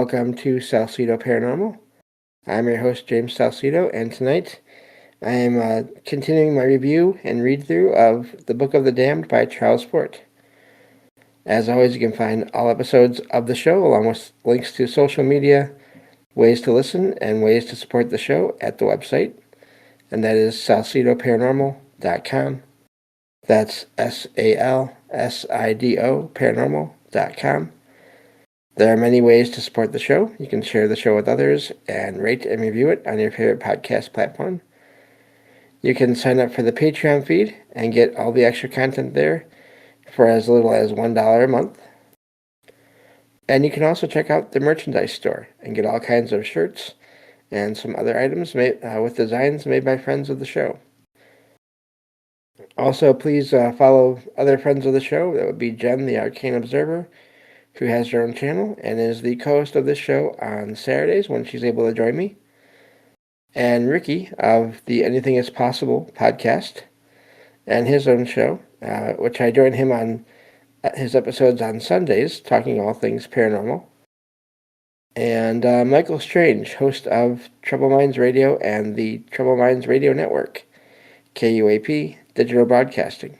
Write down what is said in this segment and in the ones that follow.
welcome to Salsido Paranormal. I'm your host, James Salsido, and tonight I am continuing my review and read-through of The Book of the Damned by Charles Fort. As always, you can find all episodes of the show, along with links to social media, ways to listen, and ways to support the show at the website, and that is salsidoparanormal.com. That's SALSIDO paranormal.com. There are many ways to support the show. You can share the show with others and rate and review it on your favorite podcast platform. You can sign up for the Patreon feed and get all the extra content there for as little as $1 a month. And you can also check out the merchandise store and get all kinds of shirts and some other items made with designs made by friends of the show. Also, please follow other friends of the show. That would be Jen, the Arcane Observer, who has her own channel and is the co-host of this show on Saturdays when she's able to join me. And Ricky of the Anything Is Possible podcast and his own show, which I join him on his episodes on Sundays, talking all things paranormal. And Michael Strange, host of Trouble Minds Radio and the Trouble Minds Radio Network, KUAP Digital Broadcasting,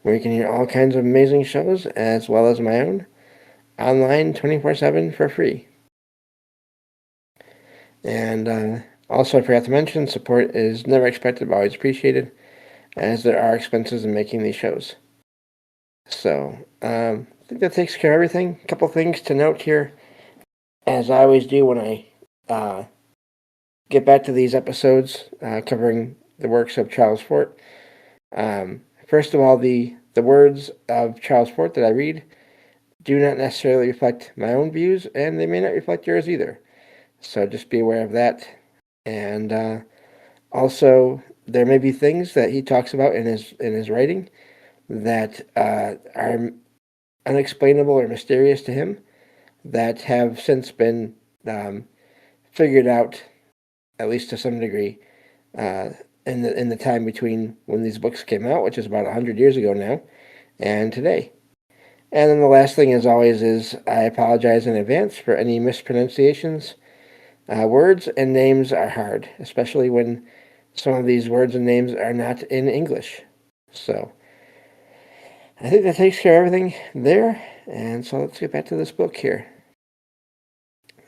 where you can hear all kinds of amazing shows as well as my own, online 24/7 for free. And also, I forgot to mention, support is never expected but always appreciated, as there are expenses in making these shows. So, I think that takes care of everything. A couple things to note here, as I always do when I get back to these episodes covering the works of Charles Fort. First of all, the words of Charles Fort that I read do not necessarily reflect my own views, and they may not reflect yours either. So just be aware of that. And also, there may be things that he talks about in his writing that are unexplainable or mysterious to him, that have since been figured out, at least to some degree, in the time between when these books came out, which is about 100 years ago now, and today. And then the last thing, as always, is I apologize in advance for any mispronunciations. Words and names are hard, especially when some of these words and names are not in English. So I think that takes care of everything there. And so let's get back to this book here.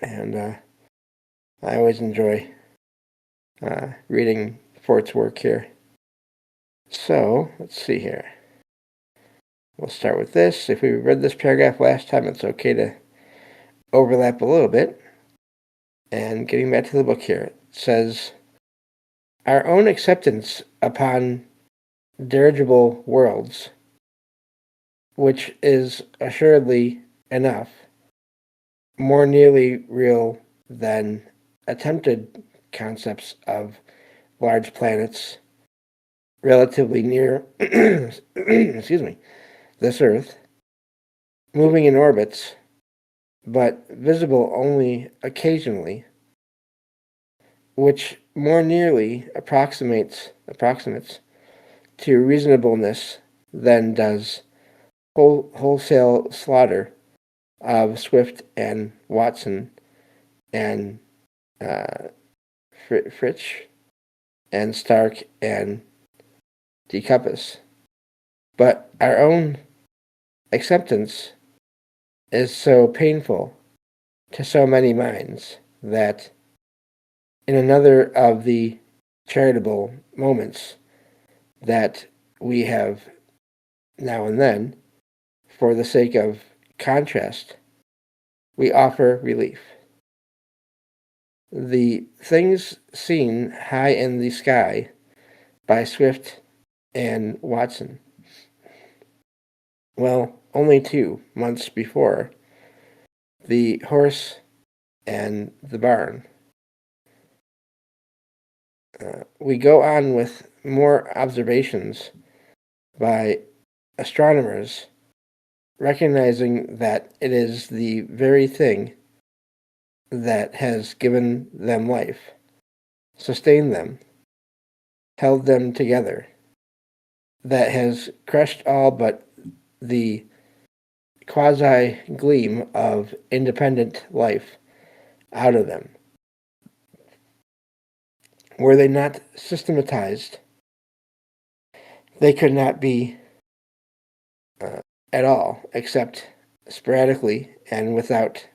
And I always enjoy reading Fort's work here. So let's see here. We'll start with this. If we read this paragraph last time, it's okay to overlap a little bit. And getting back to the book here, it says, our own acceptance upon dirigible worlds, which is assuredly enough, more nearly real than attempted concepts of large planets relatively near this Earth, moving in orbits, but visible only occasionally, which more nearly approximates to reasonableness than does wholesale slaughter of Swift and Watson and Fritsch and Stark and Decuppus. But our own acceptance is so painful to so many minds that in another of the charitable moments that we have now and then, for the sake of contrast, we offer relief. The things seen high in the sky by Swift and Watson, well, only 2 months before, the horse and the barn. We go on with more observations by astronomers, recognizing that it is the very thing that has given them life, sustained them, held them together, that has crushed all but the quasi-gleam of independent life out of them. Were they not systematized, they could not be at all, except sporadically and without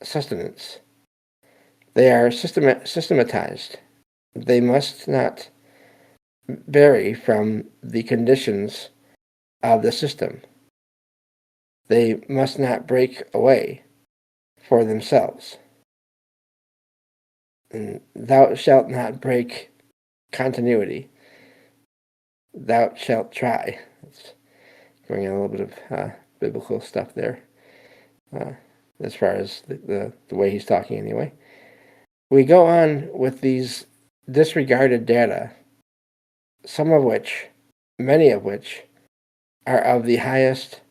sustenance. They are systematized. They must not vary from the conditions of the system. They must not break away for themselves. And thou shalt not break continuity. Thou shalt try. It's going on a little bit of biblical stuff there, as far as the way he's talking anyway. We go on with these disregarded data, some of which, many of which, are of the highest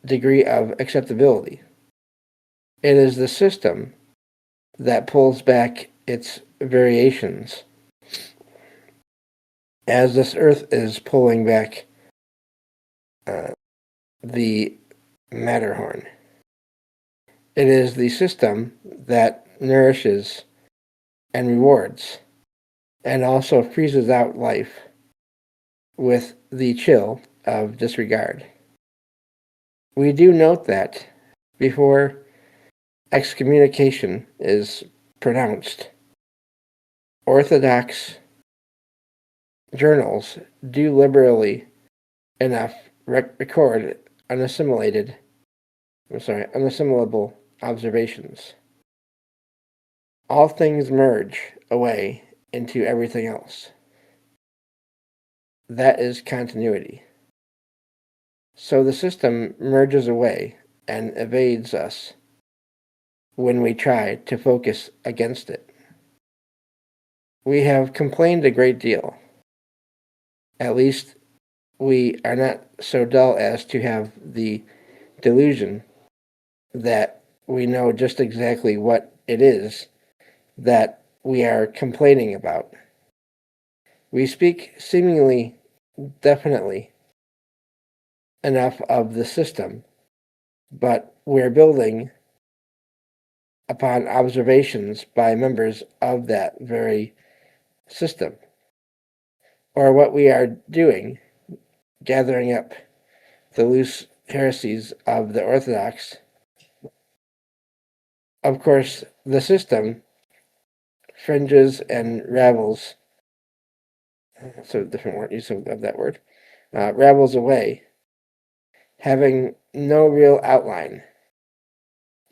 degree of acceptability. It is the system that pulls back its variations, as this earth is pulling back the Matterhorn. It is the system that nourishes and rewards, and also freezes out life with the chill of disregard. We do note that before excommunication is pronounced, Orthodox journals do liberally enough record unassimilable observations. All things merge away into everything else. That is continuity. So the system merges away and evades us when we try to focus against it. We have complained a great deal. At least we are not so dull as to have the delusion that we know just exactly what it is that we are complaining about. We speak seemingly definitely enough of the system, but we're building upon observations by members of that very system. Or what we are doing, gathering up the loose heresies of the Orthodox. Of course, the system fringes and ravels, so different use of that word, ravels away, having no real outline.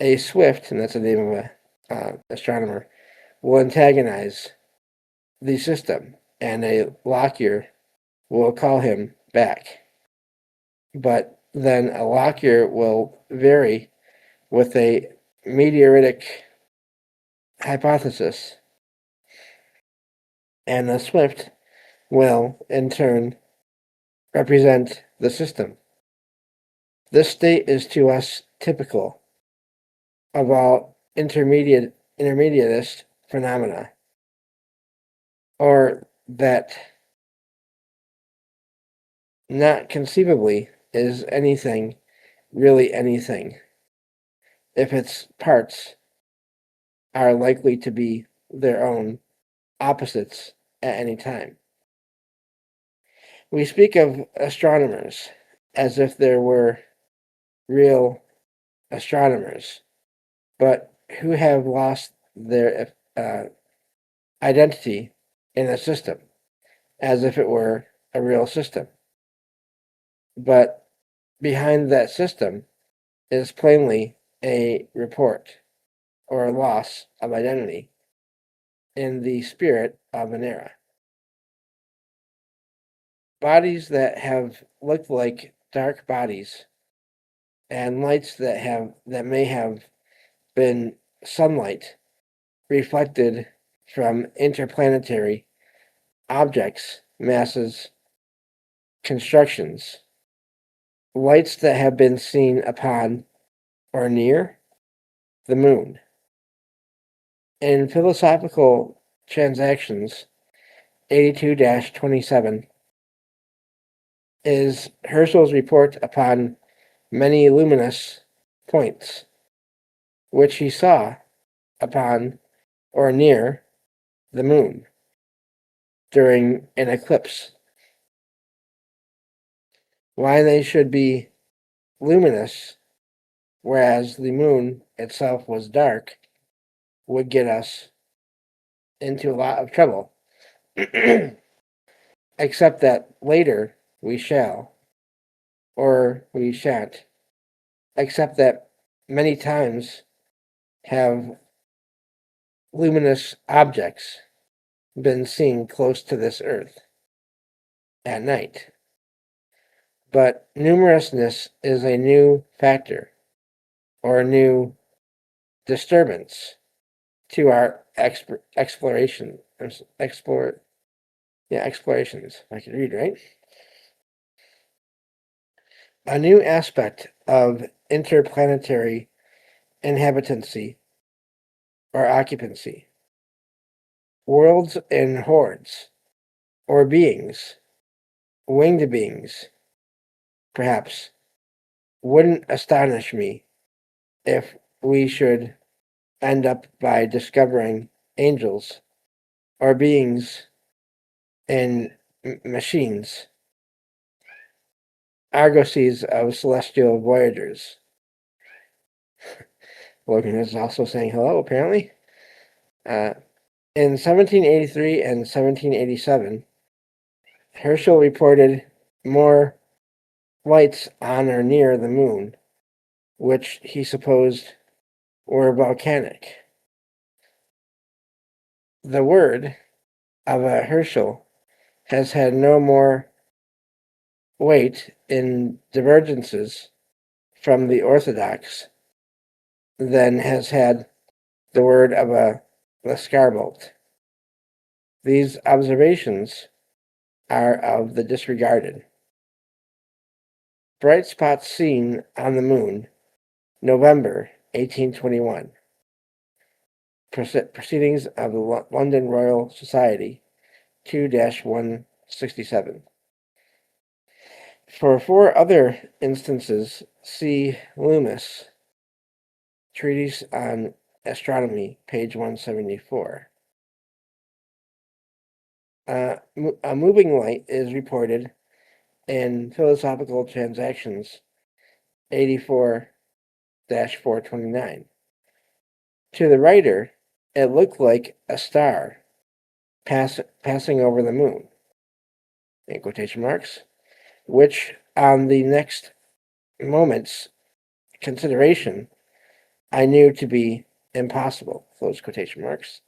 A Swift, and that's the name of a astronomer, will antagonize the system, and a Lockyer will call him back. But then a Lockyer will vary with a meteoritic hypothesis, and the Swift will, in turn, represent the system. This state is to us typical of all intermediatist phenomena, or that not conceivably is anything really anything, if its parts are likely to be their own opposites at any time. We speak of astronomers as if there were real astronomers, but who have lost their identity in a system, as if it were a real system. But behind that system is plainly a report or a loss of identity in the spirit of an era. Bodies that have looked like dark bodies, and lights that may have been sunlight reflected from interplanetary objects, masses, constructions, lights that have been seen upon or near the moon. In Philosophical Transactions 82-27 is Herschel's report upon many luminous points. which he saw upon or near the moon during an eclipse. Why they should be luminous, whereas the moon itself was dark, would get us into a lot of trouble. Except that later we shall, or we shan't, except that many times have luminous objects been seen close to this earth at night. But numerousness is a new factor or a new disturbance to our explorations. I can read, right? A new aspect of interplanetary inhabitancy or occupancy. Worlds and hordes, or beings, winged beings, perhaps, wouldn't astonish me if we should end up by discovering angels or beings in machines, argosies of celestial voyagers. Logan is also saying hello, apparently. In 1783 and 1787, Herschel reported more lights on or near the moon, which he supposed were volcanic. The word of a Herschel has had no more weight in divergences from the orthodox than has had the word of a Lescarbault. These observations are of the disregarded. Bright spots seen on the moon, November 1821. Proceedings of the London Royal Society, 2-167. For 4 other instances, see Loomis, Treatise on Astronomy, page 174. A moving light is reported in Philosophical Transactions, 84-429. To the writer, it looked like a star passing over the moon, in quotation marks, which on the next moment's consideration I knew to be impossible, close quotation marks.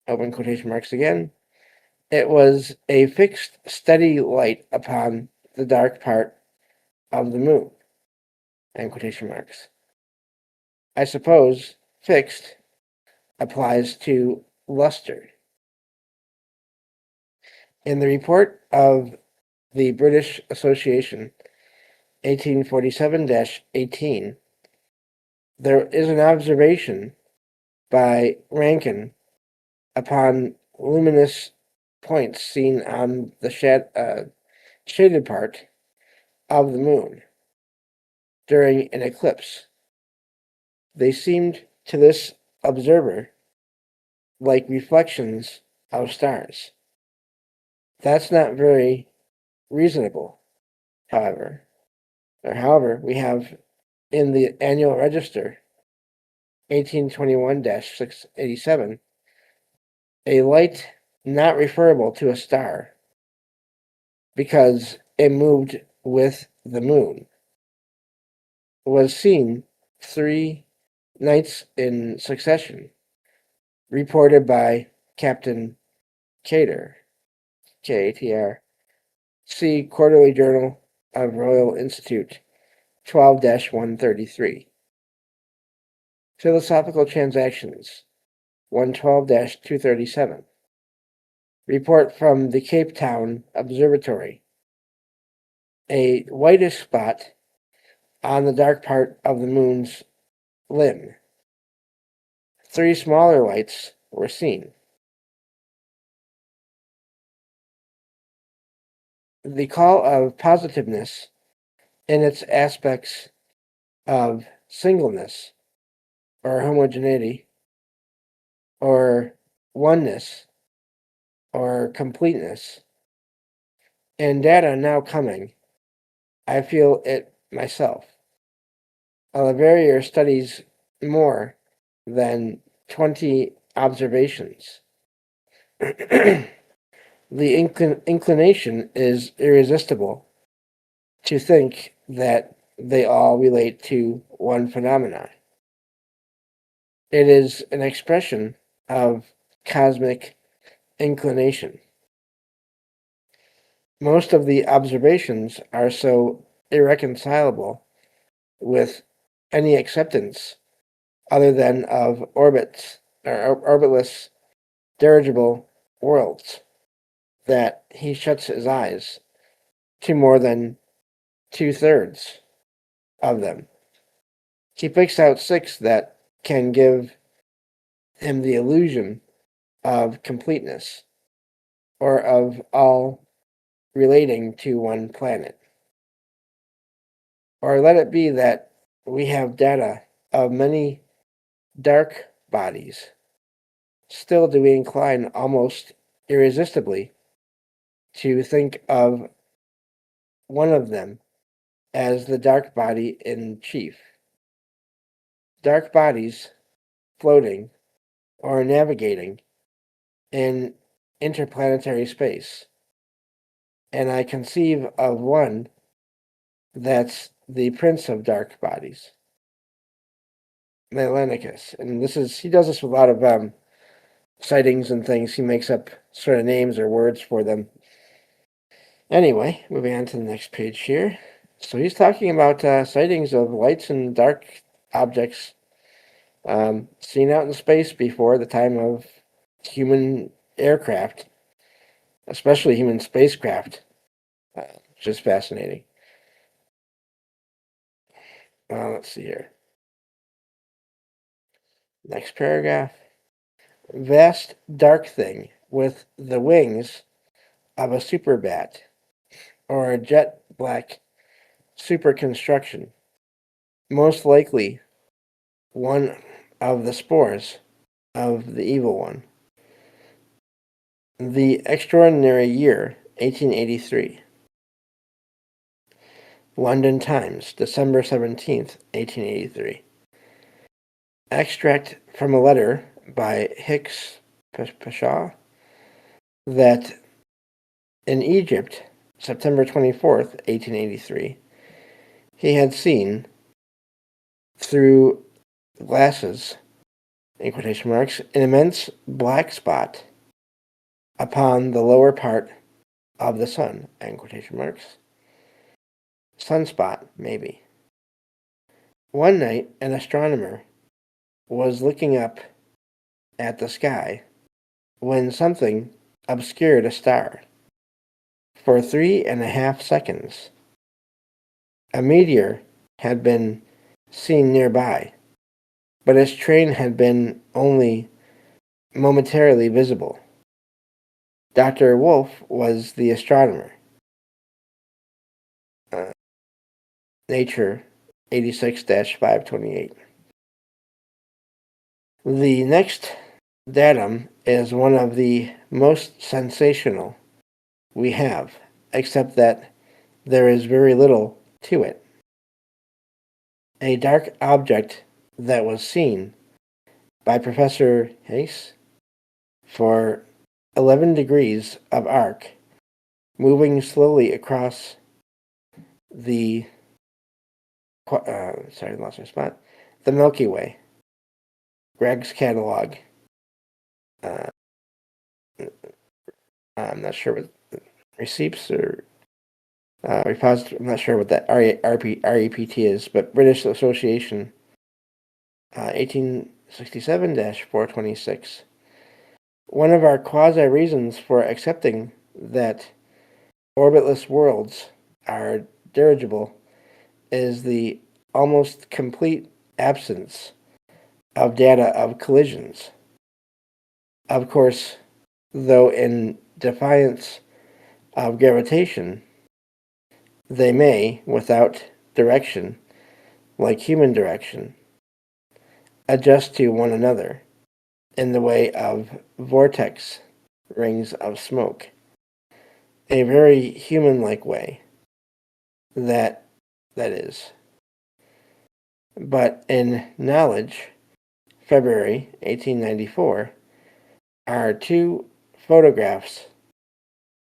Open quotation marks again. It was a fixed, steady light upon the dark part of the moon, end quotation marks. I suppose fixed applies to luster. In the report of the British Association, 1847-18, there is an observation by Rankin upon luminous points seen on the shaded part of the moon during an eclipse. They seemed to this observer like reflections of stars. That's not very reasonable, however. However, we have in the Annual Register, 1821-687, a light not referable to a star because it moved with the moon was seen 3 nights in succession, reported by Captain Cater, Katr. See Quarterly Journal of Royal Institute, 12-133. Philosophical Transactions, 112-237. Report from the Cape Town Observatory. A whitish spot on the dark part of the moon's limb. 3 smaller lights were seen. The call of positiveness in its aspects of singleness or homogeneity or oneness or completeness, and data now coming, I feel it myself. Leverrier studies more than 20 observations. The inclination is irresistible to think that they all relate to one phenomenon. It is an expression of cosmic inclination. Most of the observations are so irreconcilable with any acceptance other than of orbits or orbitless dirigible worlds that he shuts his eyes to more than 2/3 of them. He picks out 6 that can give him the illusion of completeness or of all relating to one planet. Or let it be that we have data of many dark bodies. Still do we incline almost irresistibly to think of one of them as the dark body in chief. Dark bodies floating or navigating in interplanetary space. And I conceive of one that's the prince of dark bodies, Melanicus. And he does this with a lot of sightings and things. He makes up sort of names or words for them. Anyway, moving on to the next page here. So he's talking about sightings of lights and dark objects seen out in space before the time of human aircraft, especially human spacecraft, which is fascinating. Let's see here. Next paragraph. Vast dark thing with the wings of a super bat or a jet black super construction, most likely one of the spores of the evil one. The extraordinary year 1883. London Times, December 17th, 1883. Extract from a letter by Hicks Pasha that in Egypt, September 24th, 1883, he had seen through glasses, in quotation marks, an immense black spot upon the lower part of the sun, in quotation marks. Sunspot, maybe. One night, an astronomer was looking up at the sky when something obscured a star. For 3.5 seconds, a meteor had been seen nearby, but its train had been only momentarily visible. Dr. Wolf was the astronomer. Nature 86-528. The next datum is one of the most sensational we have, except that there is very little to it. A dark object that was seen by Professor Hayes for 11 degrees of arc, moving slowly across the lost my spot. The Milky Way. Greg's catalog. I'm not sure what receipts or repository. I'm not sure what that REPT is, but British Association, 1867-426. One of our quasi reasons for accepting that orbitless worlds are dirigible is the almost complete absence of data of collisions. Of course, though in defiance of gravitation, they may, without direction, like human direction, adjust to one another in the way of vortex rings of smoke, a very human-like way that is. But in knowledge, February 1894, are two photographs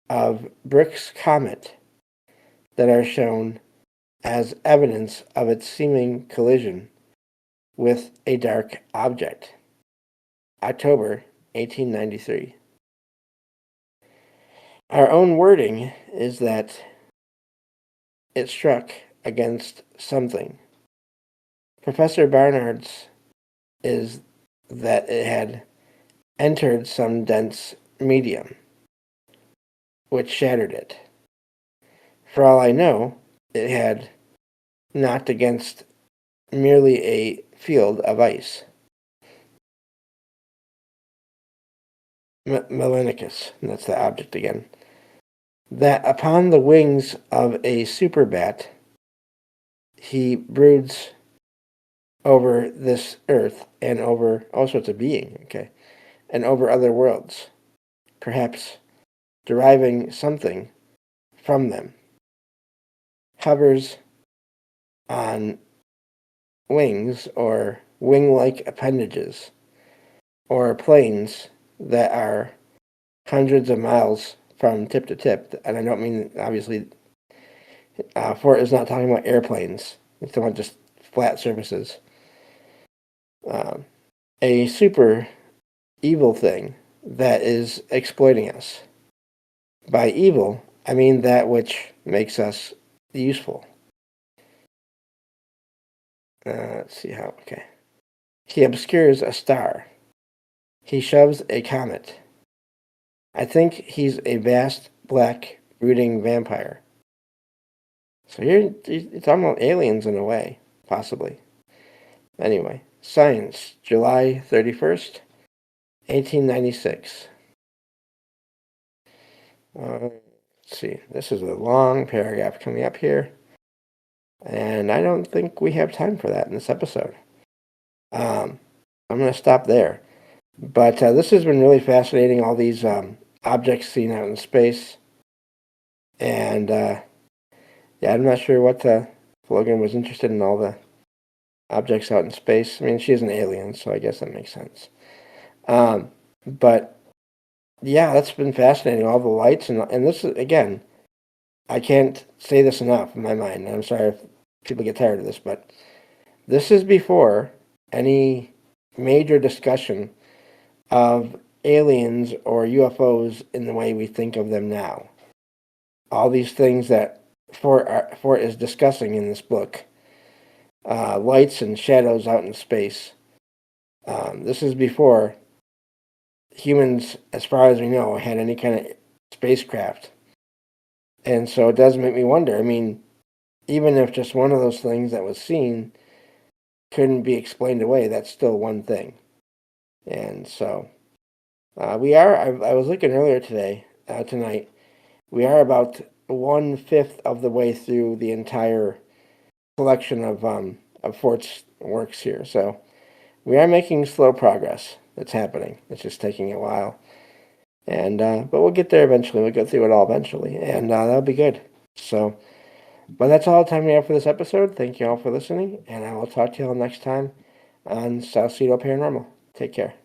of Brooks' comet that are shown as evidence of its seeming collision with a dark object. October 1893. Our own wording is that it struck against something. Professor Barnard's is that it had entered some dense medium, which shattered it. For all I know, it had knocked against merely a field of ice. Melanicus, and that's the object again. That upon the wings of a super bat, he broods over this earth and over all sorts of being, okay, and over other worlds, perhaps deriving something from them. Hovers on wings or wing-like appendages or planes that are hundreds of miles from tip to tip. And I don't mean, obviously, Fort is not talking about airplanes. It's talking about just flat surfaces. A super evil thing that is exploiting us. By evil, I mean that which makes us useful. Let's see how, okay. He obscures a star. He shoves a comet. I think he's a vast, black, brooding vampire. So here, it's almost aliens in a way, possibly. Anyway, Science, July 31st, 1896. Let's see, this is a long paragraph coming up here, and I don't think we have time for that in this episode. I'm going to stop there. But this has been really fascinating, all these objects seen out in space. And yeah, I'm not sure what Logan was interested in all the objects out in space. I mean, she's an alien, so I guess that makes sense. But yeah, that's been fascinating, all the lights. And this is, again, I can't say this enough in my mind. I'm sorry if people get tired of this, but this is before any major discussion of aliens or UFOs in the way we think of them now. All these things that Fort is discussing in this book, lights and shadows out in space. This is before humans, as far as we know, had any kind of spacecraft. And so it does make me wonder, I mean, even if just one of those things that was seen couldn't be explained away, that's still one thing. And so I was looking earlier tonight, we are about 1/5 of the way through the entire collection of Fort's works here. So we are making slow progress. It's happening. It's just taking a while. And but we'll get there eventually. We'll get through it all eventually. And that'll be good. So, but that's all the time we have for this episode. Thank you all for listening. And I will talk to you all next time on Salsido Paranormal. Take care.